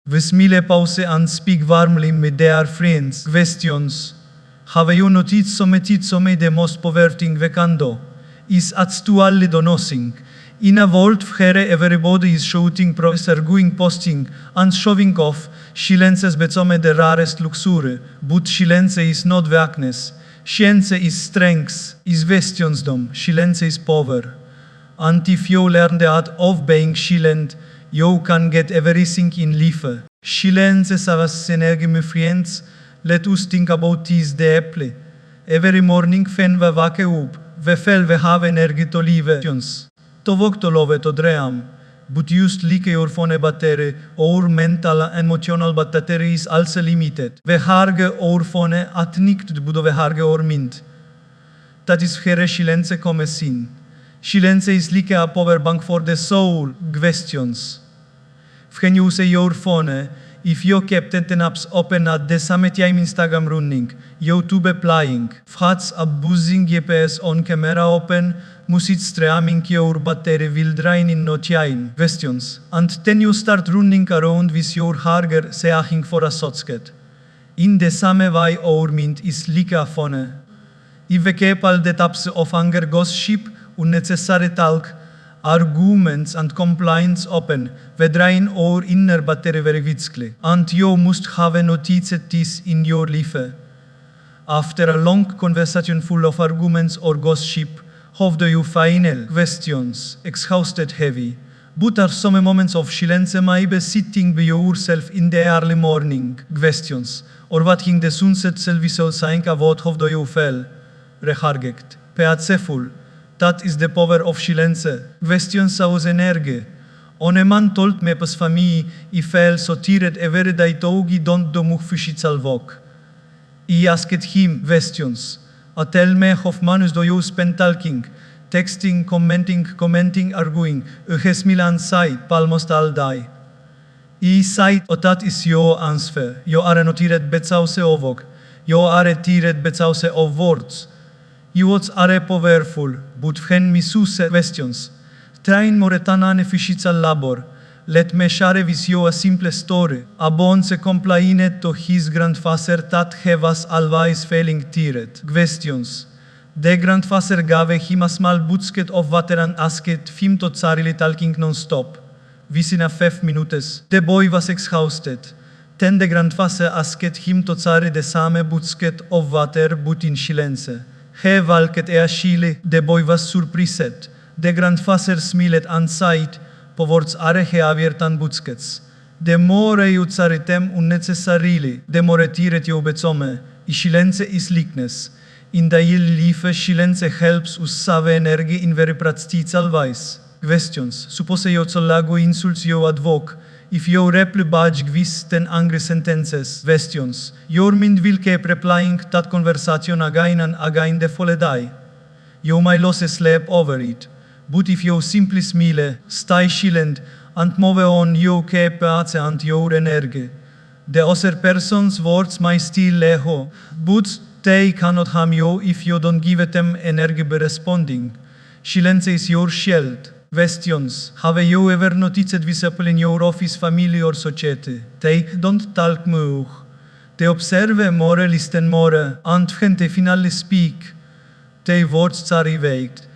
We smile pause and speak warmly with their friends. Questions. Have you noticed some the most poverty we can do? Is actually do nothing. In a world where everybody is shouting, arguing, posting, and showing off, silence is the rarest luxury. But silence is not weakness. Silence is strength, is questionsdom. Silence is power. And if you learn the art of being silent, you can get everything in life. Silence is our energy, my friends. Let us think about this deeply. Every morning when we wake up, we feel we have energy to live. To work, to love, to dream. But just like your phone battery, our mental and emotional battery is also limited. We harge our phone at nikt budo we harge our mind. Dat is where silence comes in. Silence is like a power bank for the soul. Questions. When you use your phone, if you kept the apps open at the same time Instagram running, YouTube playing, frats abusing GPS on camera open, music streaming your battery will drain in no time. Questions. And then you start running around with your harger searching for a socket. In the same way our mind is like a phone. If we keep all the tabs of anger, gossip, unnecessary talk, arguments and complaints open, we drain our inner battery very quickly. And you must have noticed this in your life. After a long conversation full of arguments or gossip, how do you final? Questions, exhausted, heavy. But are some moments of silence, maybe sitting by yourself in the early morning? Questions, or watching the sunset without saying about how do you feel? Rehargect, peaceful. Dat is the power of silence. Questions aus energie. On a man told me pas famille, I felt so tired every day togi don't do much fischitzel walk. I asked him questions. Tell me how manus do you spend talking, texting, commenting, arguing, gesmilan side, almost all day. I said, dat is your answer. You are not tired betause ovok. You are tired betause of words. You words are powerful, but when me sus questions. Train moretana nefischitzel labor. Let me share with you a simple story. A bon se complained to his grandfather that he was always feeling tired. Questions. The grandfather gave him a small bucket of water and asked him to charily talking non-stop. Within a 5 minutes, the boy was exhausted. Then the grandfather asked him to carry the same bucket of water but in silence. He walked chile. The boy was surprised. The grandfather smiled and said, Powords are geabiertan buckets. The more you carry them unnecessarily, the more tired you become. Silence is likeness. In daily life, silence helps us save energy in very practical ways. Questions. Suppose you lago insults you at work. If you reply back with 10 angry sentences. Questions. Your mind will keep replying that conversation again and again the full day. You might lose sleep over it. But if you simply smile, stay silent, and move on, you keep pace and your energy. The other person's words might still echo, but they cannot harm you if you don't give them energy by responding. Silence is your shield. Questions. Have you ever noticed visible in your office, family or society? They don't talk much. They observe more, listen more, and when they finally speak, their words are evoked.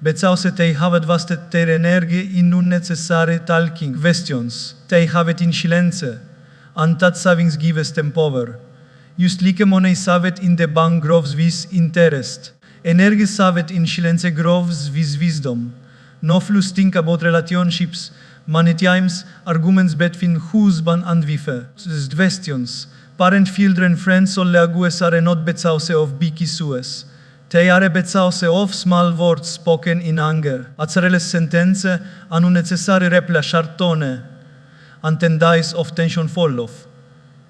Because they have wasted their energy in unnecessary talking. Questions. They have it in silence, and that savings gives them power. Just like money saved in the bank grows with interest. Energy saved in silence grows with wisdom. No fools think about relationships. Many times, arguments between husband and wife. Questions. Parent, children, friends or leagues are not because of big issues. They are because of small words spoken in anger. Azzarele sentenze and unnecessary reply tone. And then days of tension fall off.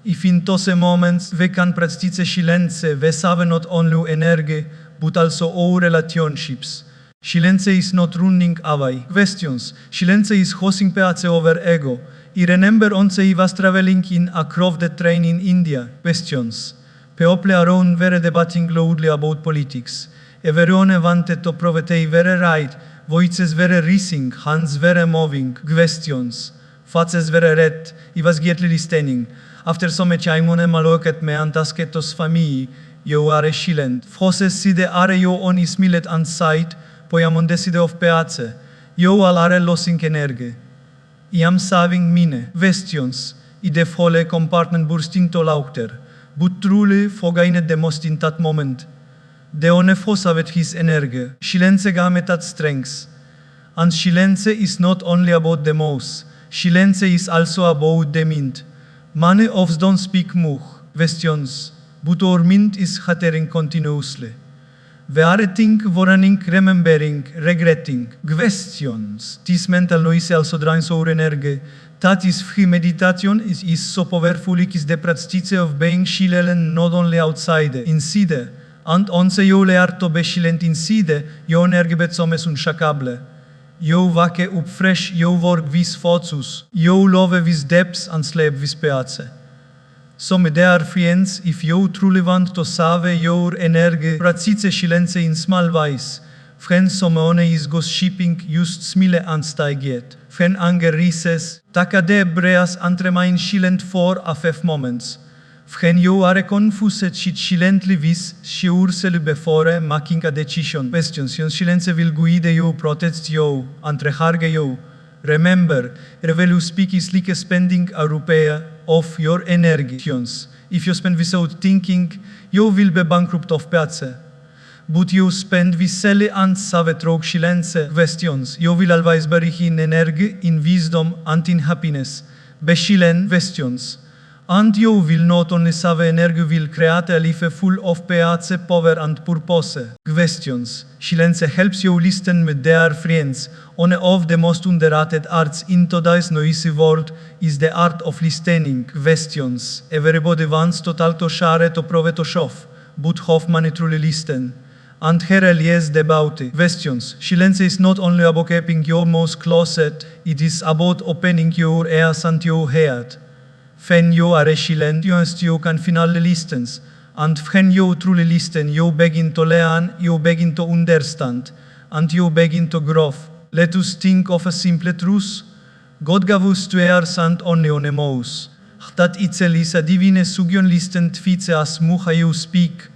If in those moments we can practice silence, we save not only energy, but also our relationships. Silence is not running away. Questions. Silence is hosting pace over ego. I remember once I was traveling in a crowded train in India. Questions. People around were debating loudly about politics. Everyone wanted to prove they were right. Voices were rising, hands were moving. Questions. faces vere ret, I was gietli listening. After some chaimone maloket me antasketos famii, eu are silent. Foses side are eu on ismilet an sight, poi amon decide of peace. Eu al are losing energe. Iam saving mine, vestions, I de fole compartment burstinto lauter, but truly fogaine de most in that moment. De one fosavet his energe, silence gamet at strengths. And silence is not only about the mouth, silence is also about the mind. Many of us don't speak much, vestions, but our mind is chattering continuously. We are think, warning, remembering, regretting, questions. This mental noise also drains our energy. That is free meditation is so powerful is the practice of being silent not only outside, inside. And once eu le arto be silent inside, eu energie betsomes unshakable. Eu wake up fresh, eu work vis focus, eu love vis depths and sleep vis peace. So my dear friends, if you truly want to save your energy, practice silence in small ways. Friends som one is gossiping just smile and steiget. Friend anger rises, takade breas and remain silent for a few moments. Friend you are confused sit silently vis sure before making a decision. Questions, yon silence will guide you, protect you, and reharge you. Remember, revel speak is like spending a rupee of your energy. If you spend without thinking, you will be bankrupt of peace. But you spend visely and save through silence questions. You will always bury in energy, in wisdom, and in happiness. Be silent questions. And you will not only save energy, will create a life full of peace, power, and purpose. Questions. Silence helps you listen with their friends. One of the most underrated arts in today's noisy world is the art of listening. Questions. Everybody wants to tell to share to prove to show, but Hoffman truly listen. And here is the beauty. Questions. Silence is not only about keeping your mouth closed, it is about opening your ears and your heart. When you are silent, you can finally listen. And when you truly listen, you begin to learn, you begin to understand, and you begin to grow. Let us think of a simple truth. God gave us two ears and only one mouth. That itself is a divine suggestion listen twice as much as you speak.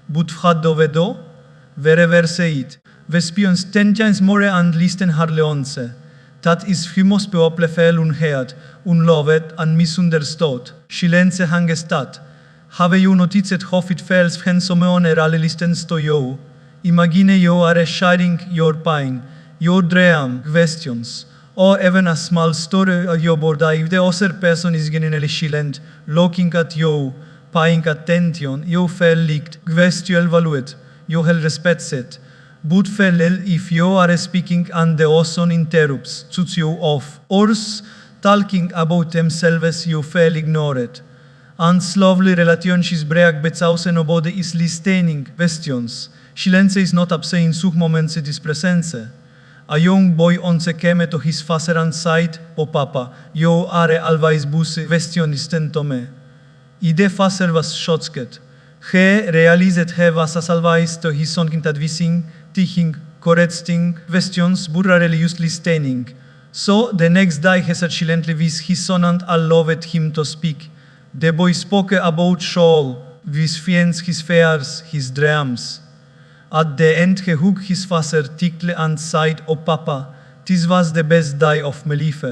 But what do we do? Wherever say it. We speak 10 times more and listen hardly once. That is famous people feel unheard, unloved, and misunderstood. Silence hangs that. Have you noticed how it feels when someone really listens to you? Imagine you are sharing your pain, your dream, questions, or even a small story of your body. If the other person is genuinely silent, looking at you, paying attention, you feel liked, question valued, you feel respected. But fail if you are speaking and the person interrupts, cuts you off, or talking about themselves, you feel ignored. And slowly relationships break because nobody is listening. Questions. Silence is not absent in such moments it is presence. A young boy once came to his father and said, "Oh papa, you are always busy, question listen to me." The father was shocked. He realized he was always to his son advising, teaching, correcting questions, but rarely used listening. So the next day he sat silently with his son and allowed him to speak. The boy spoke about soul, his friends, his fears, his dreams. At the end he hugged his father tightly and said, "Oh papa, this was the best day of my life."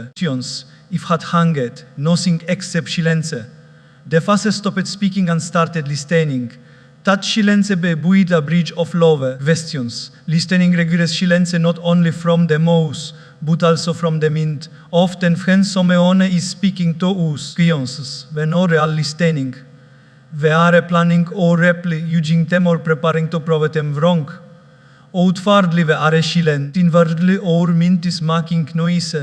If had hanged, nothing except silence. The father stopped speaking and started listening. That silence built a bridge of love. Questions. Listening requires silence not only from the mouth, but also from the mind. Often when someone is speaking to us, when not real listening, we are planning or reply, using them or preparing to prove them wrong. Outwardly we are silent, inwardly our mind is making noise.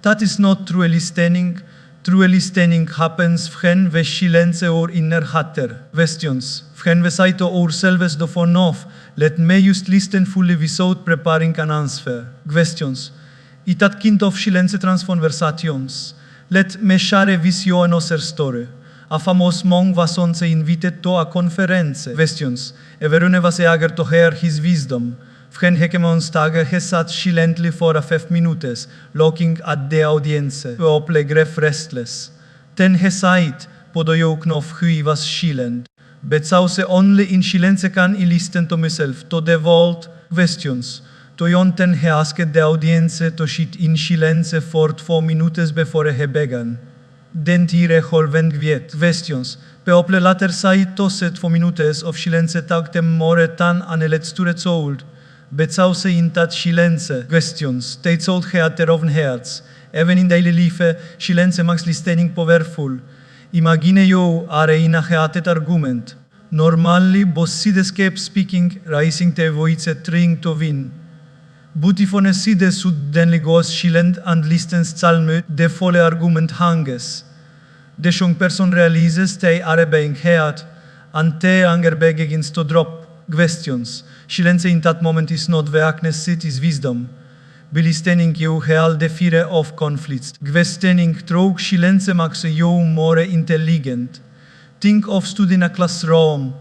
That is not true listening. True listening happens when we silence our inner chatter. Questions. When we say to ourselves the phone off, let me just listen fully without preparing an answer. Questions. In that kind of silence transformations. Let me share with you another story. A famous monk was once invited to a conference. Questions. Everyone was eager to hear his wisdom. Fren hekemon stager hesat silently for a 5 minutes, looking at the audience, people gref restless. Ten hesait, podojo knof hui was silent. Bezause only in silence can I listen to myself, to the world questions. To jonten he asked the audience to sit in silence for 4 minutes before he began. Den tire holven gviet questions. People later said to set 4 minutes of silence tak dem more tan aneletsture zold. Bezause in that silence questions. They zold he at their own hearts. Even in daily life, silence makes listening powerful. Imagine you are in a heated argument. Normally, bosside escape speaking, raising the voice trying to win. But if one side suddenly goes silent and listens calmly, the full argument hangs. The young person realizes they are being heard, and they anger begins to drop questions. Silence in that moment is not weakness, it is wisdom. By listening you heal the fear of conflicts. Questioning through silence makes you more intelligent. Think of studying a classroom.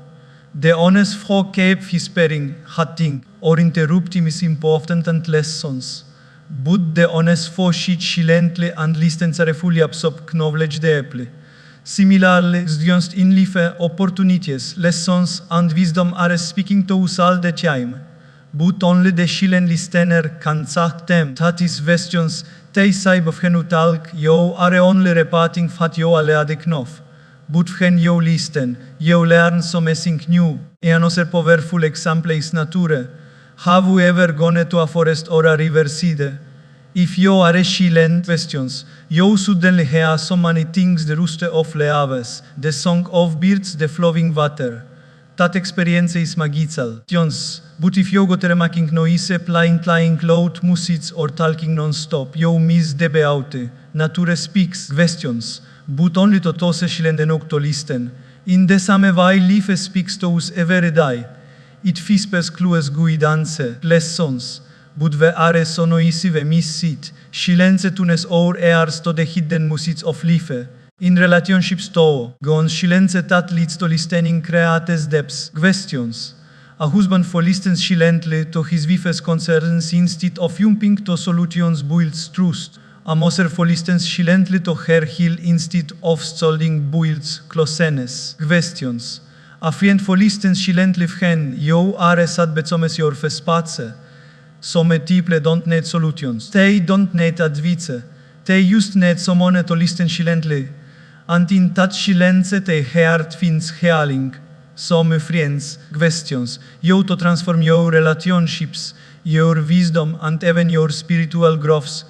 The honest folk keep whispering, hatting, or interrupting is important and lessons. But the honest folk sit silently and listen carefully absorb knowledge deeply. Similarly, students in life, opportunities, lessons, and wisdom are speaking to us all the time. But only the silent listener can say them. That is questions, they say of henu talk, you are only repeating what you already know. But when you listen, you learn something new. Another powerful example is nature. Have you ever gone to a forest or a river side? If you are silent questions, you suddenly hear so many things: the roost of leaves, the song of birds, the flowing water. That experience is magical. But if you go to making noise, playing loud music or talking non-stop, you miss the beauty. Nature speaks questions, but only to those silent enough to listen. In the same way, life speaks to us every day. It whispers clues, guidance, lessons, but we are so noisy we miss it. Silence tunes our ears to the hidden music of life. In relationships too, gone silence that leads to listening creates depths, questions. A husband for listens silently to his wife's concerns instead of jumping to solutions builds trust. A mother for listens silently to her heel instead of scolding builds closeness, questions. A friend for listens silently when you are sad becomes your space. Some people don't need solutions. They don't need advice. They just need someone to listen silently. And in that silence, the heart finds healing. Some friends, questions, you to transform your relationships, your wisdom, and even your spiritual growth.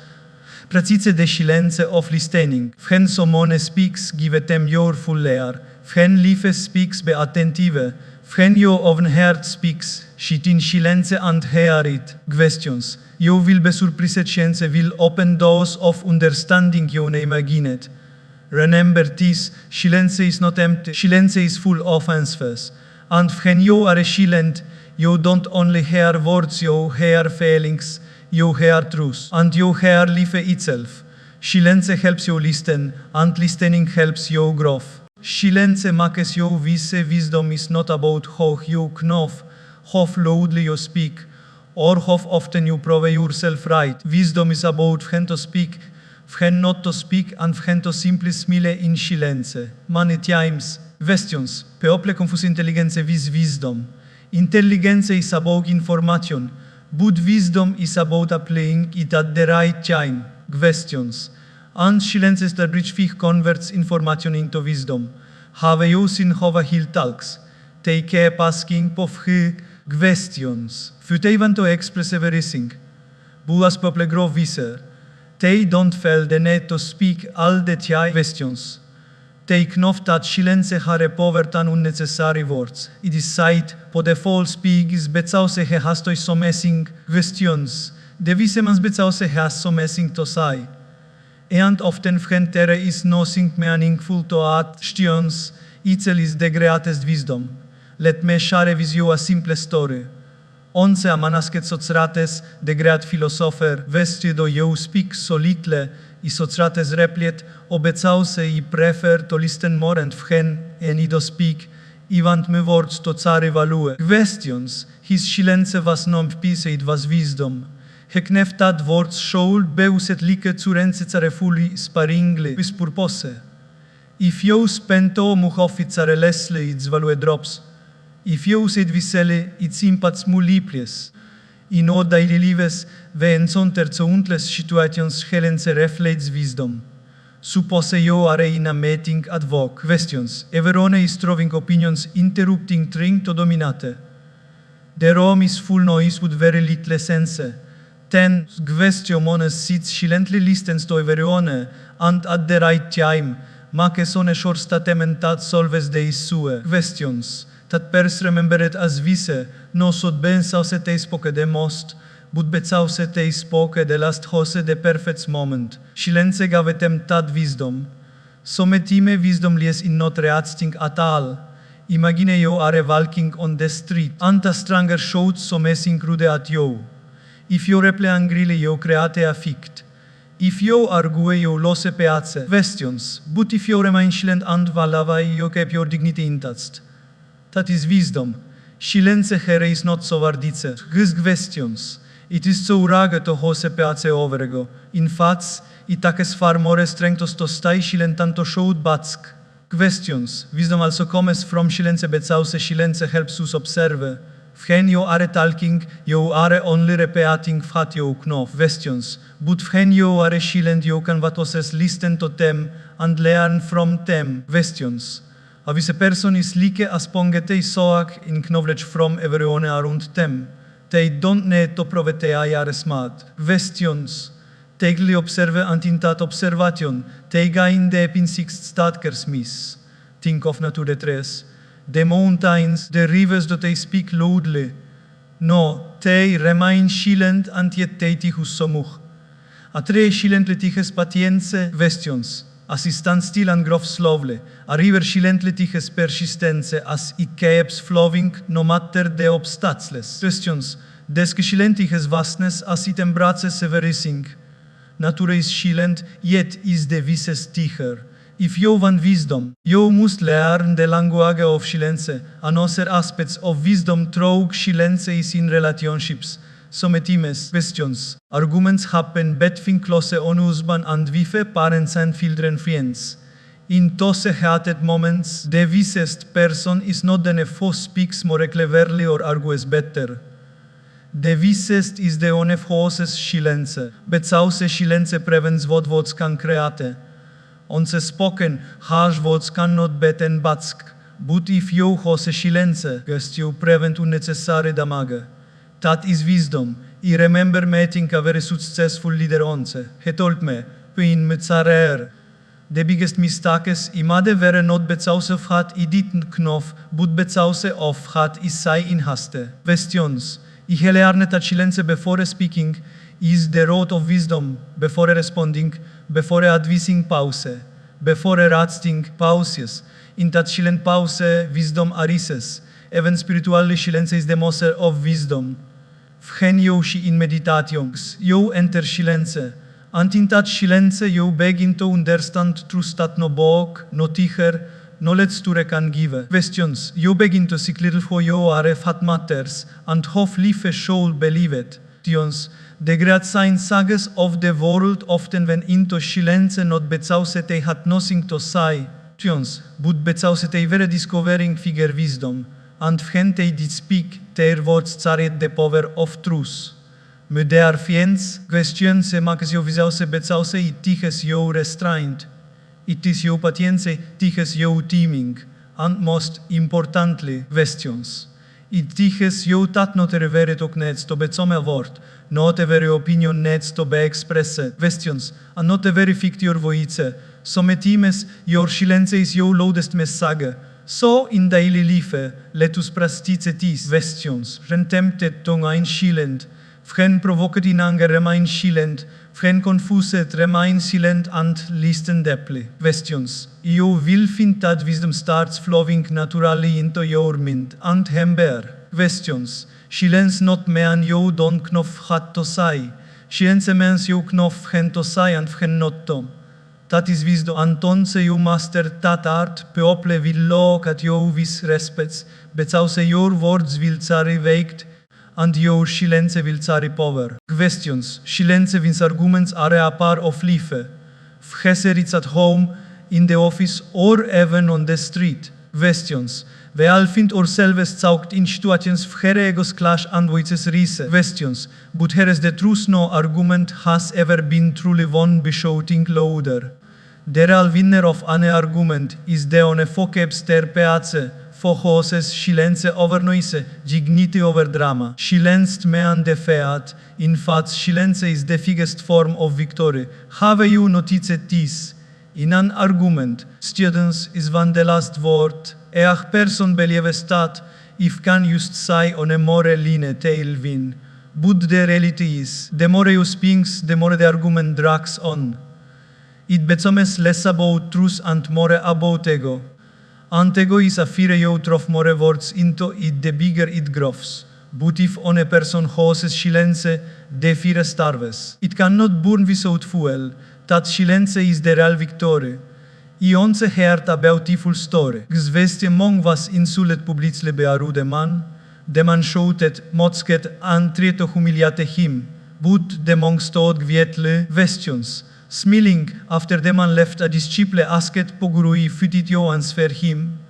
Practice the silence of listening. When someone speaks, give them your full ear. When life speaks, be attentive. When your own heart speaks, sit in silence and hear it. Questions. You will be surprised, chance will open doors of understanding you imagined. Remember this, silence is not empty, silence is full of answers. And when you are silent, you don't only hear words, you hear feelings, you hear truth, and you hear life itself. Silence helps you listen, and listening helps you grow. Silence makes you wise. Wisdom is not about how you know, how loudly you speak, or how often you prove yourself right. Wisdom is about when to speak, when not to speak, and when to simply smile in silence. Many times, questions. People confuse intelligence with wisdom. Intelligence is about information, but wisdom is about applying it at the right time. Questions. And silence is the bridge which converts information into wisdom. Have you seen how he talks? They keep asking questions. They want to express everything. But as people grow wiser, they don't feel the need to speak all the time questions. They know that silence has power than unnecessary words. It is said, po the false speaks, because he has to so messing questions. The wise man because he has so messing to say. And often when there is nothing meaningful to add, questions itself is the greatest wisdom. Let me share with you a simple story. Once a man asked Socrates, the great philosopher, vestido you speak so little, I Socrates replied, obecaus I prefer to listen more and when I need to speak, Ivant me words to care value. Questions, his silence was not peace, it was wisdom. Heknef that words showed beuset like zu rense fully sparingle, vis purpose. If you spento muhofficare lesle its value drops, if you said visele its impacts multiples, in all daily lives, ve ensonter zu untles situations helense reflects wisdom. Suppose you are in a meeting ad hoc. Questions. Everyone is throwing opinions, interrupting, trying to dominate. The room is full noise with very little sense. 10 questions sits silently listens to everyone, and at the right time, make one short statement that solves the issue. Questions. That pers remembered as vise, no sod ben sauce te spoke the most, but bezause te spoke the last hose the perfect moment. Silence gavetem tad wisdom. Sometime wisdom lies in not reacting at all. Imagine you are walking on the street, and a stranger shouts something rude at you. If you reply angrily, you create a fict. If you argue, you lose peace. Questions. But if you remain silent and valavai, you keep your dignity intact. That is wisdom. Silence here is not so vardice. Questions. It is so rage to hose peace overego. In fact, it takes far more strength to stay silent than to show batsk. Questions. Wisdom also comes from silence, bezause silence helps us observe. When you are talking, you are only repeating what you know. Questions. But when you are silent, you can listen to them and learn from them. Questions. A vice person is like a spongete soak in knowledge from everyone around them. They don't need to prove they are smart. Questions. Daily observe and in that observation, they gain the in sixth statkers miss. Think of nature tres. The mountains, the rivers that they speak loudly. No, they remain silent and yet they tichus somuch. A tre silently tiches patience. Questions. As it stands still and grows slowly, a river silently tiches persistence as it keeps flowing no matter the obstacles. Questions. Desk silent tiches vastness as it embraces everything. Nature is silent, yet is the wisest teacher. If you want wisdom, you must learn the language of silence. Another aspects of wisdom through silence is in relationships. Sometimes questions. Arguments happen between close on husband and wife, parents and children friends. In those heated moments, the wisest person is not the one who speaks more cleverly or argues better. The wisest is the one who uses silence. Bezause silence prevents what words can create. Unspoken, harsh words cannot be ten batsk. But if you use silence, you prevent unnecessary damage. That is wisdom. I remember meeting a very successful leader once. He told me, "Pin mitzarer." The biggest mistakes I made were not bezause of what I didn't know, but bezause of what I say in haste. Questions. I learned that silence before speaking is the road of wisdom. Before responding, before advising pause, before reacting pauses. In that silent pause, wisdom arises. Even spiritually, silence is the mother of wisdom. When you see in meditations, you enter silence, and in that silence you begin to understand truths that no book, no teacher, no lecture can give. Questions. You begin to see clearly who you are, what matters, and how life should believe it. Questions. The great science sagas of the world often went into silence, not bezause they had nothing to say. Questions. But bezause they were discovering figure wisdom. And when they did speak, their words carried the power of truth. My dear friends, questions makes you vizause bezause it teaches you restraint. It is your patience, teaches you teaming, and most importantly, questions. It teaches you that not every talk needs to be some word, not every opinion needs to be expressed. Questions, and not every fict your voice. Sometimes your silence is your loudest message. So in daily life, let us practice these questions. When tempted to remain silent, when provoked in anger, remain silent. When confused, remain silent and listen deeply. Questions. You will find that wisdom starts flowing naturally into your mind and remember. Questions. Silence not mean you don't know what to say. Silence means you know when to say and when not to. That is wisdom. Antonce you master that art, people will look at you with respect, because your words will carry weight, and your silence will carry power. Questions. Silence wins arguments are a part of life. Whether it's at home, in the office, or even on the street. Questions. We all find ourselves caught in situations where egos clash and voices rise. Questions. But here is the truth: no argument has ever been truly won by shouting louder. The real winner of any argument is the one who keeps their peace, who chooses silence over noise, dignity over drama. Silence means defeat. In fact, silence is the biggest form of victory. Have you noticed this? In an argument, students is one the last word. A person believes that if can just say on a more line tail win. But the reality is, the more you speak, the more the argument drags on. It becomes less about truth and more about ego. And ego is a fear you throw more words into it, the bigger it grows. But if on a person chooses silence, the fear starves. It cannot burn without fuel. That silence is the real victory. I once heard a beautiful story. Gzwest among was insulet publicly by a rude man. The man shouted, mocked, and tried to humiliate him. But the monk stood quietly, questions. Smiling, after the man left, a disciple asked Pogurui, "Why did you answer him?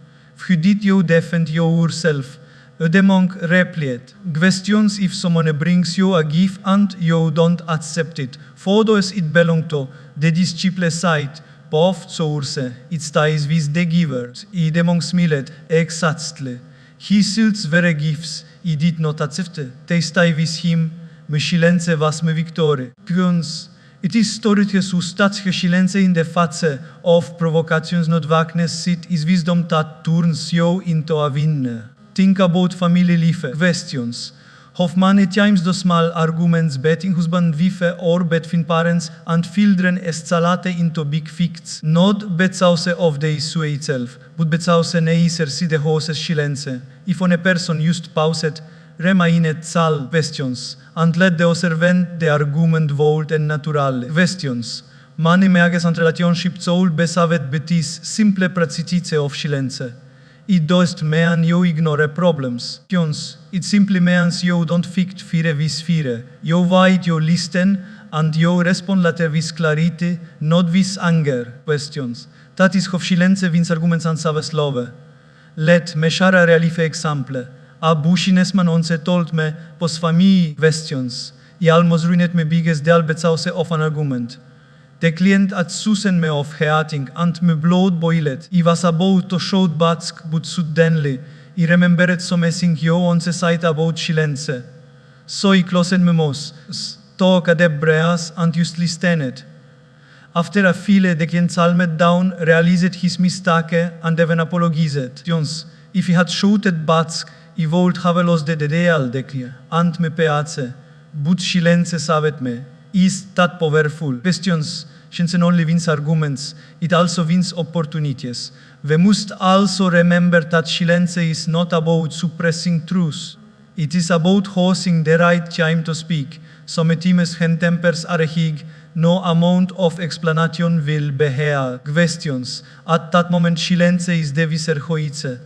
Why did you defend yourself?" The monk replied, "Questions if someone brings you a gift and you don't accept it. For does it belong to?" The disciple said, "Both source, it stays with the giver." The monk smiled, "Exactly. His silts were gifts, he did not accept. They stay with him, my silence was my victory." It is story Jesus that silence in the face of provocations, not vagueness. It is wisdom that turns you into a winner. Think about family life. Questions. How many times do small arguments between husband and wife or between parents and children escalate into big fights? Not because of the issue itself, but because neither see the horse's silence. If one person just paused, remained sal questions, and let the other vent the argument volt and naturale. Questions. Many meages and relationship soul besavet betis simple practice of silence. It doesn't mean you ignore problems. It simply means you don't fight fear with fear. You wait, you listen, and you respond later with clarity, not with anger. Questions. That is how silence wins arguments and saves love. Let me share a real life example. A businessman once told me, "Pos family questions. I almost ruined my biggest deal because of an argument. The client had susan me off hating and my blood boiled. I was about to shout back, but suddenly I remembered something you once said about silence. So I closed my mouth, took a deep breath, and just listened. After a while, the client calmed down, realized his mistake, and even apologized. If he had shouted back, I would have lost the deal, and my peace. But silence saved me. Is that powerful? Questions shouldn't only wins arguments, it also wins opportunities. We must also remember that silence is not about suppressing truth. It is about holding the right time to speak. Sometimes when tempers are high, no amount of explanation will be heard. Questions. At that moment, silence is the wiser hoitze.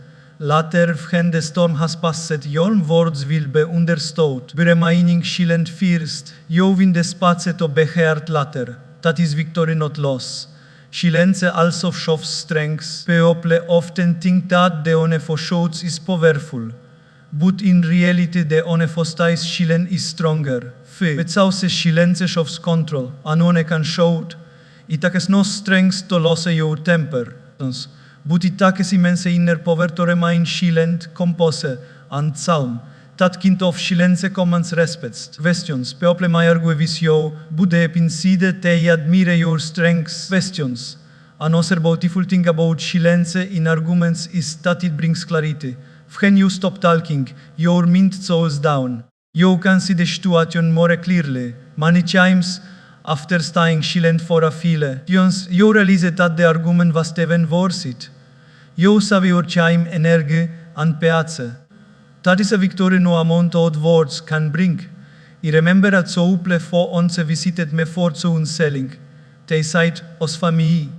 Later, when the storm has passed, your words will be understood. By remaining silent first, you win the space to be heard later. That is victory, not loss. Silence also shows strength. People often think that the one who shouts is powerful. But in reality, the one who stays silent is stronger. Without silence shows control, and one can shout. It takes no strength to lose your temper. But it takes immense inner power to remain silent, composed, and calm. That kind of silence commands respect. Questions. People may argue with you, but deep inside they admire your strengths. Questions. Another beautiful thing about silence in arguments is that it brings clarity. When you stop talking, your mind slows down. You can see the situation more clearly. Many times, after staying silent for a while, you realize that the argument was even worth it. You save your time, energy, and peace. That is a victory no amount of words can bring. I remember at Souple for once visited me for selling. They sight os familj.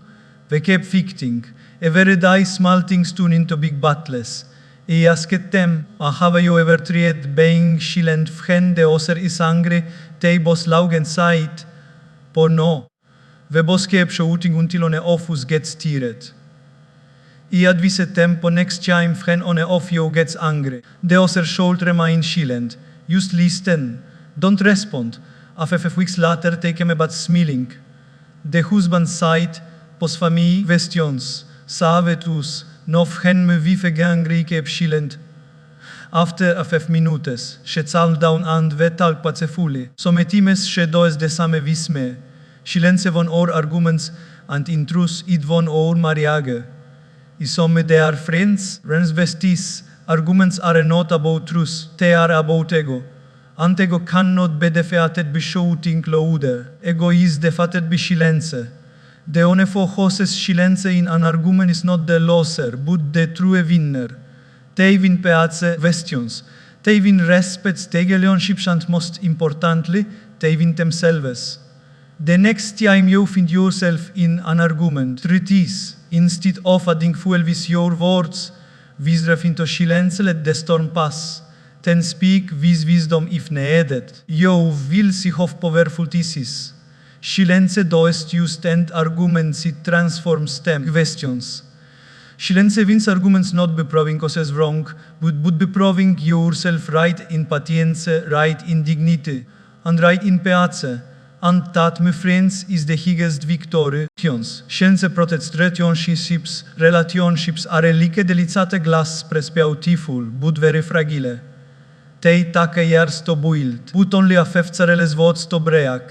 We kept ficting. Every day small things turn into big battles. I asket them, have you ever tried being silent when the other is angry, they bos laugen sight? Por no. We bos keep shouting until one of us gets tired. I advise tempo next time when one of you gets angry. The other should remain silent. Just listen. Don't respond. A few weeks later, take him about smiling. The husband said, pos familj questions, savetus, no when me vive angry keep silent. After a few minutes, she calmed down and we talk pacefully. Sometimes she does the same with me. Silence von our arguments and in truth it von our mariage. Some they are friends, vestis. Arguments are not about truth, they are about ego. And ego cannot be defeated by shouting louder. Ego is defeated by silence. The only focus silence in an argument is not the loser, but the true winner. They win peace questions. They win respect, they relationships, and most importantly, they win themselves. The next time you find yourself in an argument, treat this. Instead of adding fuel with your words, wisdom into silence, let the storm pass. Then speak with wisdom if needed. You will see how powerful this is. Silence does used and arguments it transforms them questions. Silence wins arguments not by proving causes wrong, but by proving yourself right in patience, right in dignity, and right in peace. And that, my friends, is the biggest victory. Silence protects relationships. Relationships are a like delicate glass, press beautiful, but very fragile. They take years to build, but only a fifth less votes to break.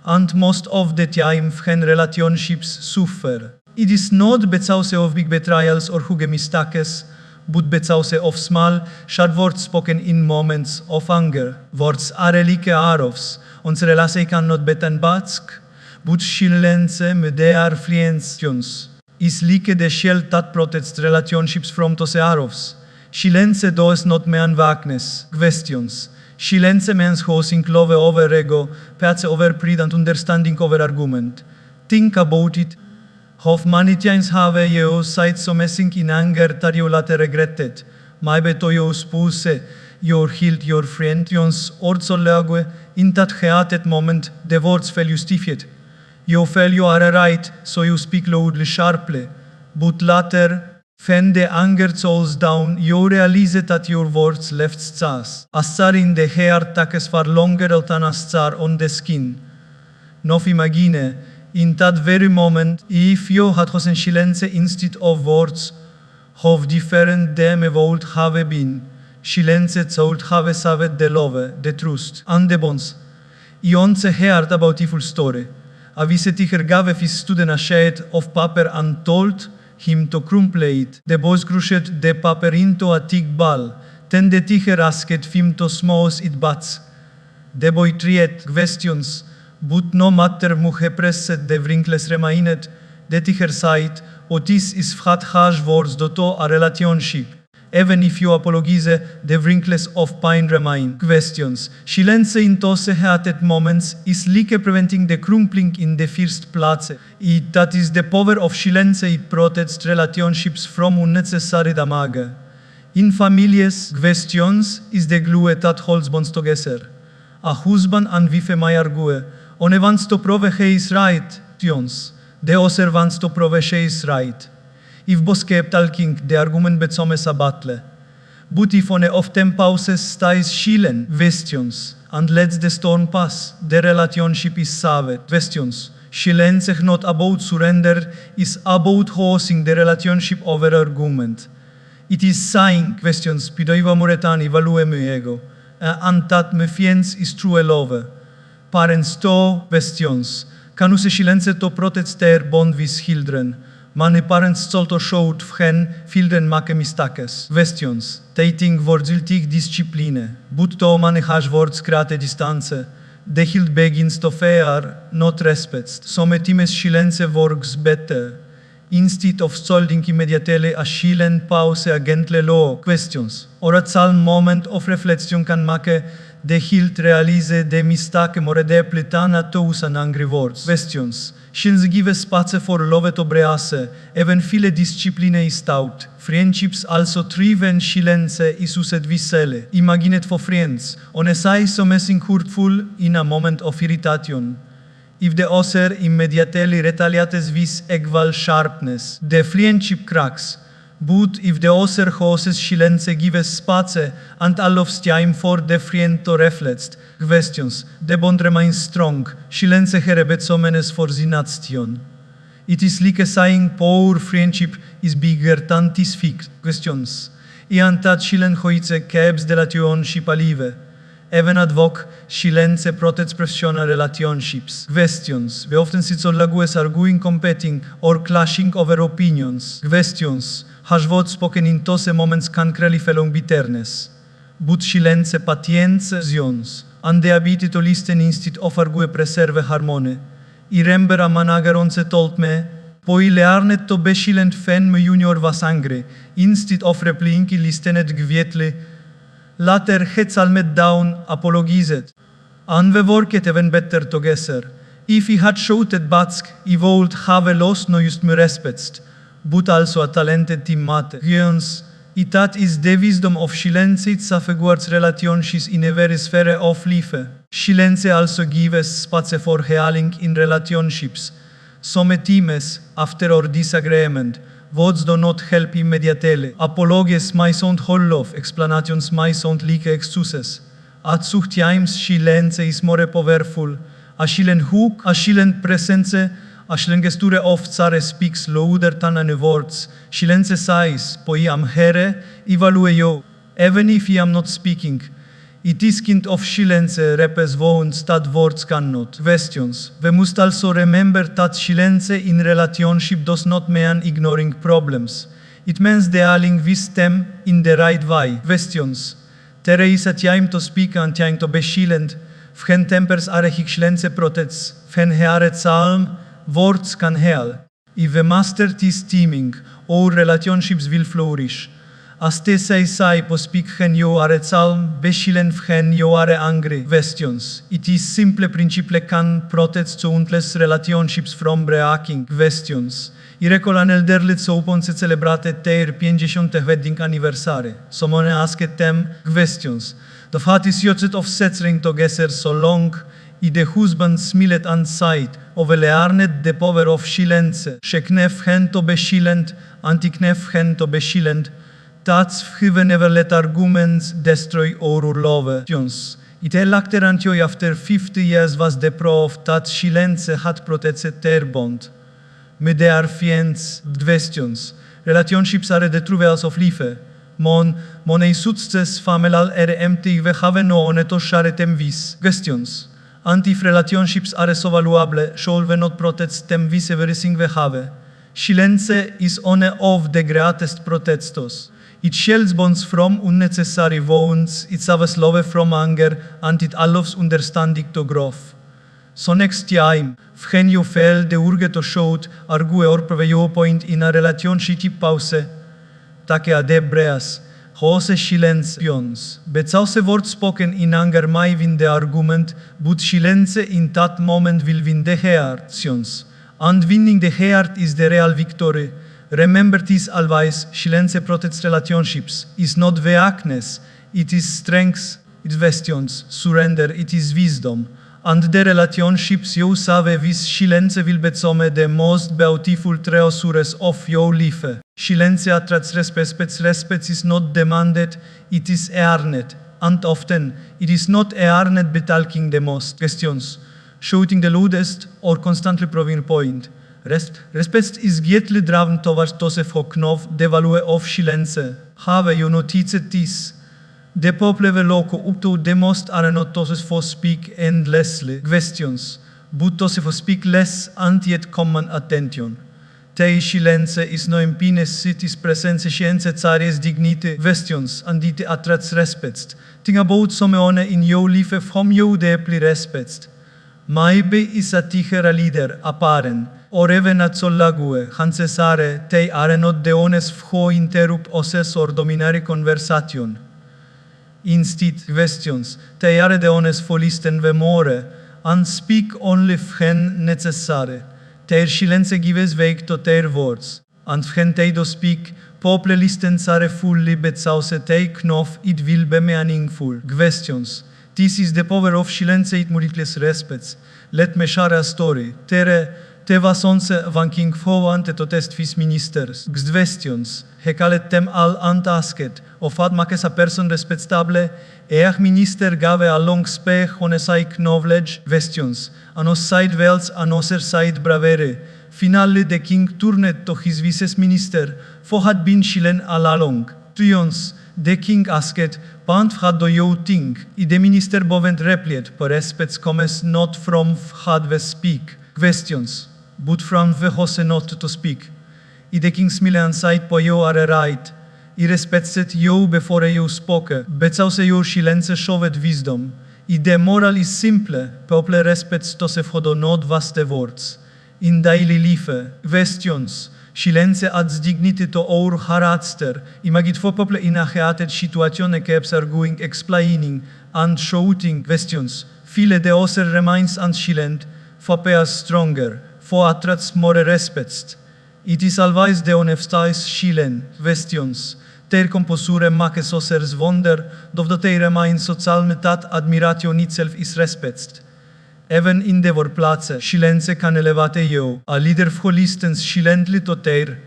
And most of the time, when relationships suffer, it is not because of big betrayals or huge mistakes, but because of small, sharp words spoken in moments of anger. Words are like arrows. Unsere relatie cannot beten batsk, but silence med their friends is like the shield that protects relationships from those arrows. Silence does not mean weakness, questions. Silence means holding love over ego, pace over pride and understanding over argument. Think about it. How many times have you said something in anger that you later regretted? Maybe to your spouse, your healed, your friend, or so in that heated moment, the words feel justified. You feel you are right, so you speak loudly, sharply. But later, when the anger souls down, you realize that your words left scars. A scar in the hair takes far longer than a scar on the skin. Now imagine, in that very moment, if you had chosen silence instead of words, how different them would have been. Silence would have saved the love, the trust, and the bonds. I once heard a beautiful story. A visitor gave his student a sheet of paper and told him to crumple it. The boy crushed the paper into a thick ball. Then the teacher asked him to smash it bats. The boy tried questions, but no matter how pressed the wrinkles remained, the teacher said, "Oh, this is fat harsh words to a relationship. Even if you apologize, the wrinkles of pain remain." Questions. Silence in those heated moments is like preventing the crumpling in the first place. That is the power of silence. It protects relationships from unnecessary damage. In families, questions is the glue that holds bonds together. A husband and wife may argue. One wants to prove he is right. The other wants to prove she is right. If both keep talking, the argument becomes a battle. But if one of them pauses, stays silent, questions, and lets the storm pass, the relationship is saved. Questions. Silence is not about surrender, it's about hosting the relationship over argument. It is saying, questions, pidoiva muretani, value mi ego, and that me fiends is true love. Parents to questions. Can use silence to protect their bond with children. Many parents also showed when children make mistakes. Questions. They think words will take discipline, but to many harsh words create distance. The hilt begins to fear, not respect. Sometimes silence works better. Instead of scolding immediately, a silent pause, a gentle low questions, or a calm moment of reflection can make the hilt realize the mistake more deeply than to use an angry words. Questions. Silence give space for love to brease, even file discipline is stout. Friendships also thrive in silence is uset visele. Imagine it for friends, on a size so messing hurtful in a moment of irritation. If the other immediately retaliates with equal sharpness, the friendship cracks. But if the other causes silence gives space and allows time for the friend to reflect questions, the bond remains strong. Silence herebet menes for the nation. It is like saying poor friendship is bigger than these fixed questions. I antat silence hoice caps de relationship alive. Even ad hoc, silence protects professional relationships. Questions. We often see languages arguing, competing, or clashing over opinions. Questions. Harsh words spoken in those moments can create fellow bitterness. But silence patience zions. And the ability to listen instead of argue preserve harmony. I remember a manager once told me, poi learned to be silent when my junior was angry, instead of replying listened quietly. Later, he calmed down, apologized, and we worked even better together. If he had shouted back, he would have lost not just my respect, but also a talented teammate. Hence, that is the wisdom of silence safeguards relationships in every sphere of life. Silence also gives space for healing in relationships. Some teams, after our disagreement, words do not help immediately. Apologies might sound hollow, explanations might sound like excuses. At such times, silence is more powerful. A silent hook, a silent presence, a silent gesture oft speaks louder than any words. Silence says, poi am here, evaluate you, even if I am not speaking. It is kind of silence repes wounds that words cannot. Questions. We must also remember that silence in relationship does not mean ignoring problems. It means dealing with them in the right way. Questions. There is a time to speak and time to be silent. When tempers are hic silence protects. When hearet psalm, words can heal. If we master this teaming, our relationships will flourish. As te say po speak when you are calm, be silent when you are angry. Questions. It is simple principle can protect countless relationships from breaking. Questions. I recall an elderly couple celebrated their 50th wedding anniversary. Someone asked them questions. The fact is yet of settling together so long, the husband smiled and sighed, overlearned the power of silence. She knef hen to be silent, and I knef hen to be silent. That's why never let arguments destroy our love. It elacted until after 50 years was the proof that silence had protected their bond. My dear friends, questions. Relationships are the true wells of life. Monei success familial empty we have no one to share them with. Questions. And if relationships are so valuable, should we not protect them with everything we have? Silence is one of the greatest protectors. It shields bonds from unnecessary wounds, it saves love from anger, and it allows understanding to grow. So next time, when you feel the urge to shout, argue or prove your point in a relationship pause, take a deep breath, hose silence pions. Bezause word spoken in anger may win the argument, but silence in that moment will win the heart. And winning the heart is the real victory. Remember this always, silence protects relationships. It's not weakness, it is strength, it is questions, surrender, it is wisdom. And the relationships you save with silence will become the most beautiful treasures of your life. Silence attracts respect, respect is not demanded, it is earned. And often, it is not earned by talking the most. Questions, shouting the loudest, or constantly proving a point. Respect is greatly driven towards those who know the value of silence. Have you noticed this? The people loco up to the most are not those who speak endlessly questions, but those who speak less and yet command attention. Tei silence is no impines it is presence science caries dignity questions and it attracts respect. Think about someone in your life whom you deeply respect. Maybe is a tiger leader, a parent, or even a zolague, hancesare, they are not the honest who interrupt us or dominare conversation. Instead, questions, they are the honest who listen the more, and speak only when necessary. Ter silence gives weight to their words. And when they do speak, people listen are fully because they know it will be meaningful. Questions. This is the power of silence in multiples respects. Let me share a story. Te vasonse vanking fovante to test vis ministers. Questions. Hekalet tem al antasket. Of ad makes a person respectable. Each minister gave a long speech on a psych knowledge. Questions. Anos side wells, anosser side bravere. Finally, the king turned to his vice minister, for had been silent all along. Trions, the king asked, Pant had do you think? I the minister bovent replied, per respects comes not from had we speak. Questions, but from the hose not to speak. I the king smile and said, po you are right. I respected you before you spoke, because your silence showed wisdom. I the moral is simple, people respects to se fodo not vaste words. In daily life, questions, silence adds dignity to our character. Imagine for people in a chaotic situation keeps arguing, explaining, and shouting questions. Feel the other remains silent, for pairs stronger, for attracts more respect. It is always the honest silent questions. Ter composure makes others wonder, dovdo they remain socialme that admiration itself is respected. Even in de workplaatsen, silence kan elevate you. A leader who listens silently to their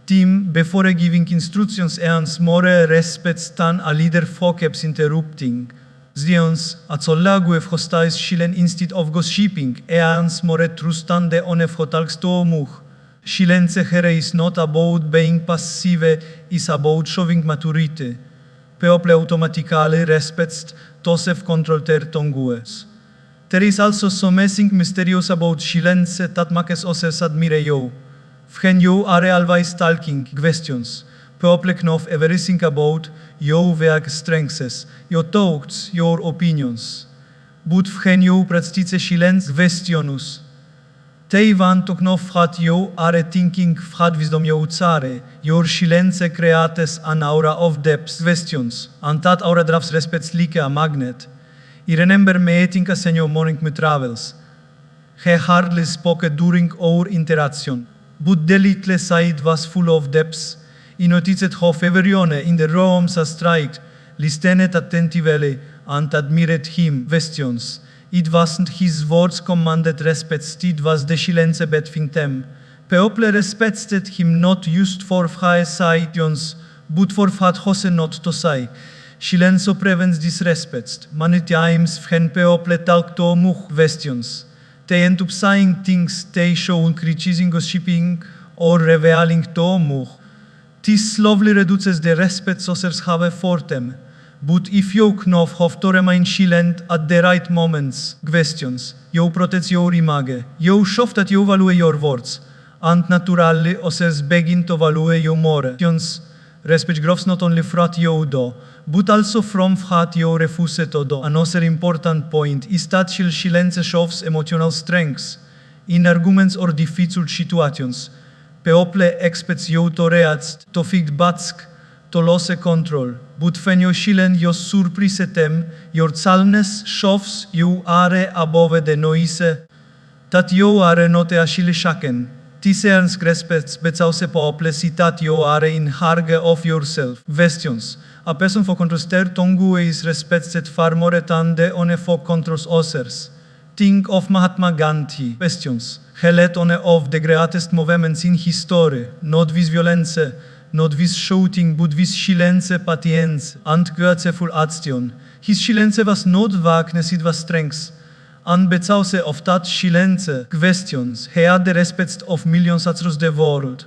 team before giving instructions earns more respect than a leader who keeps interrupting. Zions, a collagu who stays silent instead of gossiping, earns more trust than the one who talks to much. Silence here is not about being passive, it's about showing maturity. People automatically respect those who control their tongues. There is also something mysterious about silence that makes others admire you. When you are always talking, questions, people know everything about your weak strengths, your thoughts, your opinions. But when you practice silence, questions, they want to know what you are thinking, what wisdom you are. Your silence creates an aura of depth, questions, and that aura drives respect like a magnet. I remember meeting a senior morning with travels. He hardly spoke during our interaction, but the little side was full of depths. I noticed how everyone in the room striked, listened attentively, and admired him. Questions. It wasn't his words commanded respect, it was the silence between them. People respected him not just for his science, but for what he was not to say. Silence prevents disrespect. Many times when people talk to much questions, they end up saying things they show criticizing, gossiping, or revealing to much. This slowly reduces the respect others have for them. But if you know how to remain silent at the right moments, questions, you protect your image, you show that you value your words, and naturally others begin to value you more. Questions, respect grows not only from what you do, but also from what you refuse to do. Another important point is that silence shows emotional strength. In arguments or difficult situations, people expect you to react, to fight back, to lose control. But when you silent, you surprise them, your calmness shows you are above the noise, that you are not easily shaken. This earns respect because people see that you are in charge of yourself. Questions. A person who controls their tongue is respected far more than the one who controls others. Think of Mahatma Gandhi. Questions. He led one of the greatest movements in history, not with violence, not with shouting, but with silence, patience, and graceful action. His silence was not weakness, it was strength. And because of that silence, questions, he had the respect of millions across the world.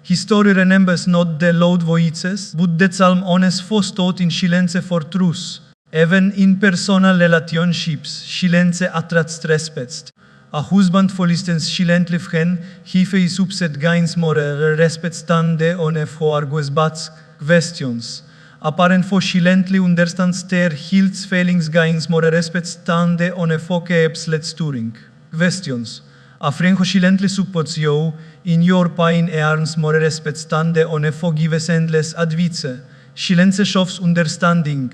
History remembers not the loud voices, but the calm honest first taught in silence for truth. Even in personal relationships, silence attracts respect. A husband who listens silently when he is upset gains more respect than the one who argues bad questions. A parent who silently understands their child's feelings gains more respect than the one who keeps lecturing. Questions. A friend who silently supports you in your pain earns more respect than the one who gives endless advice. Silence shows understanding,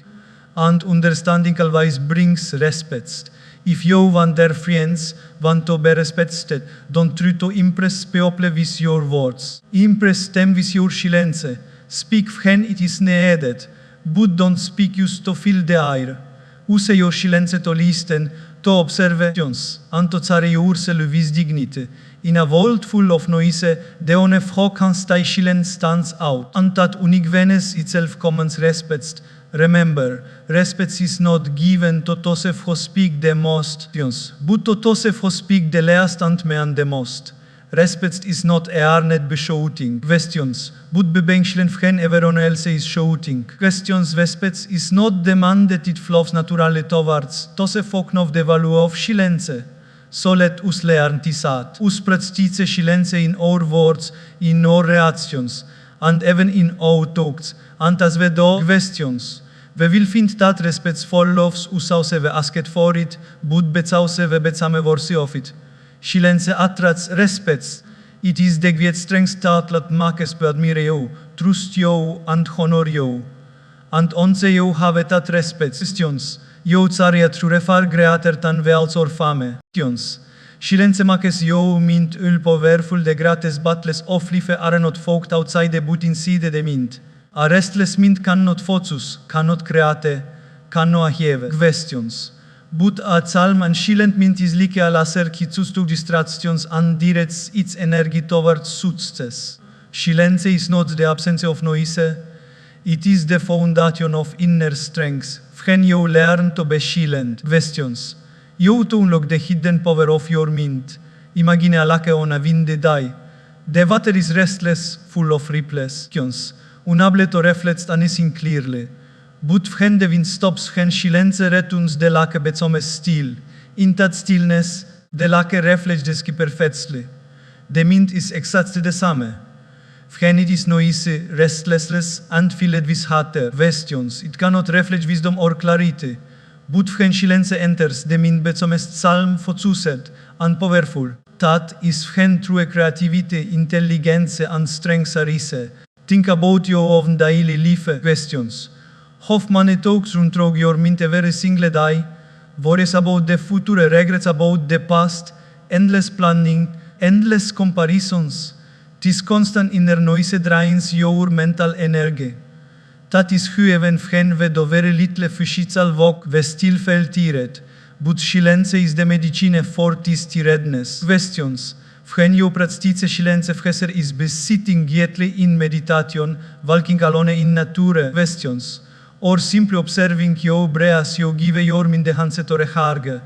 and understanding always brings respect. If you want their friends want to be respected, don't try to impress people with your words. Impress them with your silence. Speak when it is needed, but don't speak just to fill the air. Use your silence to listen to observations and to carry yourself with dignity. In a world full of noise, the only can stay silent stands out, and that uniqueness itself commands respect. Remember, respect is not given to those who speak the most, but to those who speak the least and mean the most. Respect is not earned by shouting questions, but by being silent when everyone else is shouting. Questions respect is not demanded, it flows naturally towards those who know the value of silence. So let us learn this art. Us practice silence in our words, in our reactions, and even in our thoughts. And as we do questions, we will find that respect follows us we ask for it, but because we become worthy of it. Silence attracts respect. It is the great strength that makes us admire you, trust you, and honor you. And once you have that respect, questions, you are truly far greater than wealth or fame. Silence makes you mind powerful. The greatest battles of life are not fought outside the but inside the mind. A restless mind cannot focus, cannot create, cannot have questions. But a calm and silent mind is like a laser that cuts through distractions and directs its energy towards success. Silence is not the absence of noise, it is the foundation of inner strength. When you learn to be silent, questions, you to unlock the hidden power of your mind. Imagine a lake on a windy day. The water is restless, full of ripples, unable to reflect anything clearly. But when the wind stops, when silence returns, the lake becomes still. In that stillness, the lake reflects perfectly. The mind is exactly the same. When it is noisy, restless, and filled with hate, questions, it cannot reflect wisdom or clarity. But when silence enters, the mind becomes calm, focused, and powerful. That is when true creativity, intelligence, and strength arise. Think about your own daily life questions. How many talks run through your mind every single day? Worries about the future, regrets about the past, endless planning, endless comparisons. This constant inner noise drains your mental energy. Dat is hoe even when we do very little physical work, we still feel tired. But silence is the medicine for this tiredness. Questions. When you practice silence, whether is by sitting quietly in meditation, walking alone in nature, questions, or simply observing your breath, you give your mind the chance to recharge.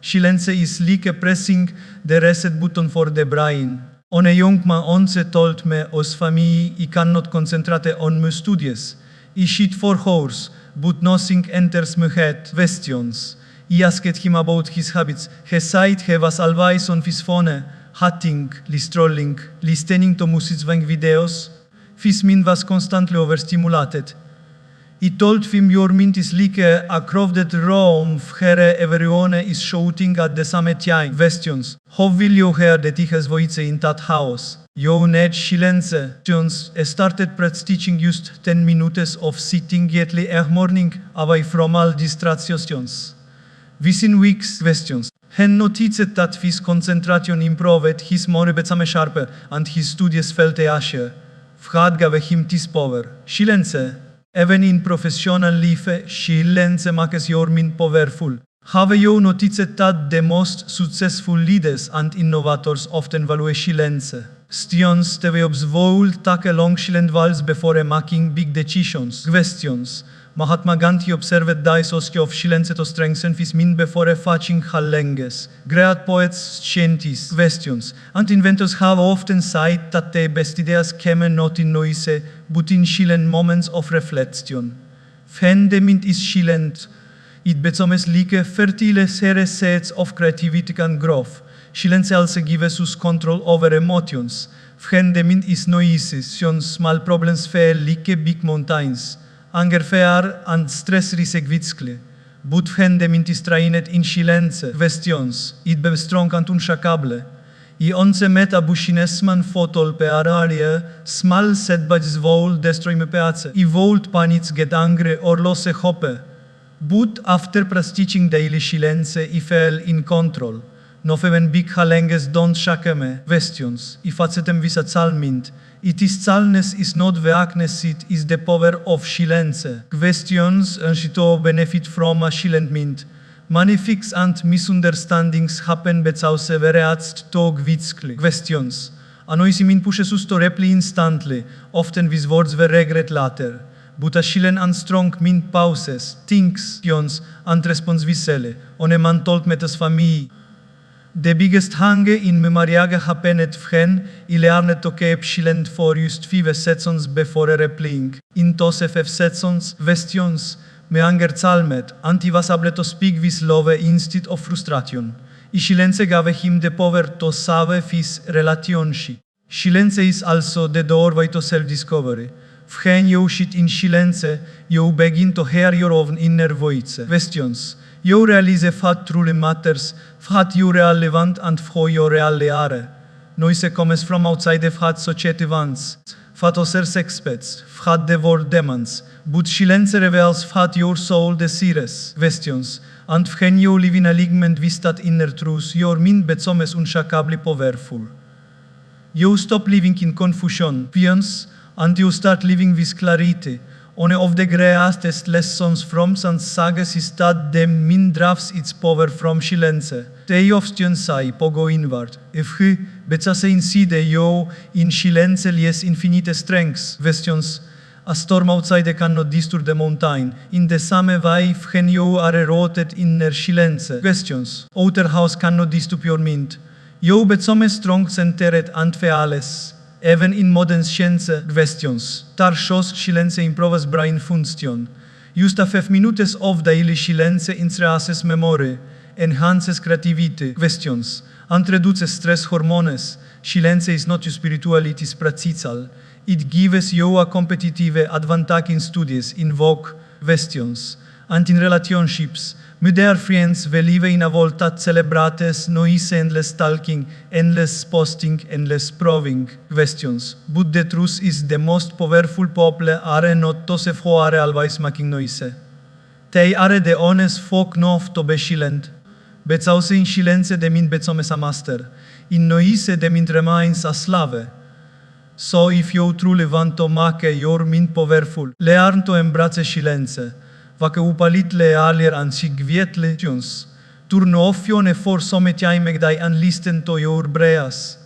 Silence is like pressing the reset button for the brain. On a young man once told me, os famille, I cannot concentrate on my studies. I sit for hours, but nothing enters my head. Questions. I asked him about his habits. He said he was always on his phone, chatting, strolling, listening to music videos. His mind was constantly overstimulated. I told him your mind is like a crowded room where everyone is shouting at the same time. Questions. How will you hear the tichas voice in that house? You need silence. Questions. Started practicing just 10 minutes of sitting quietly every morning away from all distractions. Within weeks, questions. He noticed that his concentration improved, his memory became sharper, and his studies felt easier. God gave him this power. Silence. Even in professional life, silence makes your mind powerful. Have you noticed that the most successful leaders and innovators often value silence? Students observed take long silent whiles before making big decisions. Questions. Mahatma Gandhi observed the use of silence to strengthen his mind before facing challenges. Great poets, scientists, questions, and inventors have often said that the best ideas come not in noise, but in silent moments of reflection. When the mind is silent, it becomes like fertile seeds of creativity and growth. Silence also gives us control over emotions. When the mind is noisy, some small problems feel like big mountains. Anger, fear, and stress rise quickly. But when the mind is trained in silence, questions, it becomes strong and unshakable. I once met a businessman fotol pe area, small setbacks will destroy my pace. I won't panic, get angry, or lose hope. But after practicing daily silence, I fell in control. Nofemen big halenges don't shakeme, questions. I facetem visa calmint. It is calmness is not weakness, it is the power of silence. Questions and to benefit from a silent mint. Magnifics and misunderstandings happen because vereats to gwitzkli. Questions. Anoisimin pushes to reply instantly, often with words we regret later. But a silent and strong mint pauses, thinks, questions, and responds visele. On a man told metas famille. The biggest hange in memoriage happened when I learned to keep silent for just 5 seconds before replying. In those 5 seconds, questions, me anger calmed, and I was able to speak with love instead of frustration. I silence gave him the power to save his relationship. Silence is also the doorway to self-discovery. When you sit in silence, you begin to hear your own inner voice. Questions. You realize what truly matters, what you really want and who you really are. Noise comes from outside of what society wants, what others expects, what the world demands. But silence reveals what your soul desires. Questions. And when you live in alignment with that inner truth, your mind becomes unshakably powerful. You stop living in confusion, questions, and you start living with clarity. One of the greatest lessons from Sans sagas is that the mind draws its power from silence. They often say, go inward. If he becase inside you, in silence lies infinite strength. Questions. A storm outside cannot disturb the mountain. In the same way, when you are rooted in silence. Questions. Outer house cannot disturb your mind. You become strong, centered, and fearless. Even in modern science, questions. Tar shows silence improves brain function. Just a 5 minutes of daily silence increases memory, enhances creativity. Questions. And reduces stress hormones. Silence is not spiritual, it is practical. It gives you a competitive advantage in studies, in work. Questions. And in relationships. My dear friends, we live in a world that celebrates noise, endless talking, endless posting, endless proving. Questions. But the truth is the most powerful people are not those who are always making noise. They are the honest folk enough to be silent. Because in silence the mind becomes a master. In noise the mind remains a slave. So if you truly want to make your mind powerful, learn to embrace silence. Vacă upalitle alier and sigvietle tunes. Turno offione for sometiame dai and listen to your breas.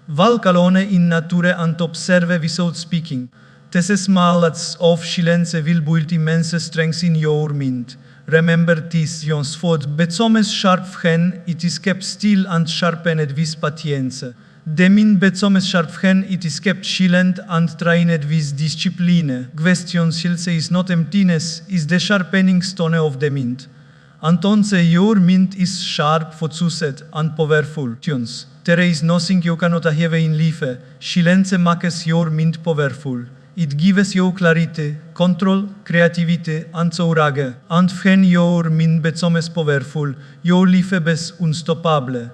Valcalone in nature and observe without speaking. This small acts of silence will build immense strength in your mind. Remember this, Jons Fod becomes sharp when it is kept still and sharpened with patience. The mind becomes sharp when it is kept silent and trained with discipline. Question silence is not emptiness, is the sharpening stone of the mind. Entonces your mind is sharp, focused, and powerful. Tunes. There is nothing you cannot have in life. Silence makes your mind powerful. It gives you clarity, control, creativity, and courage. And when your mind becomes powerful, your life is unstoppable.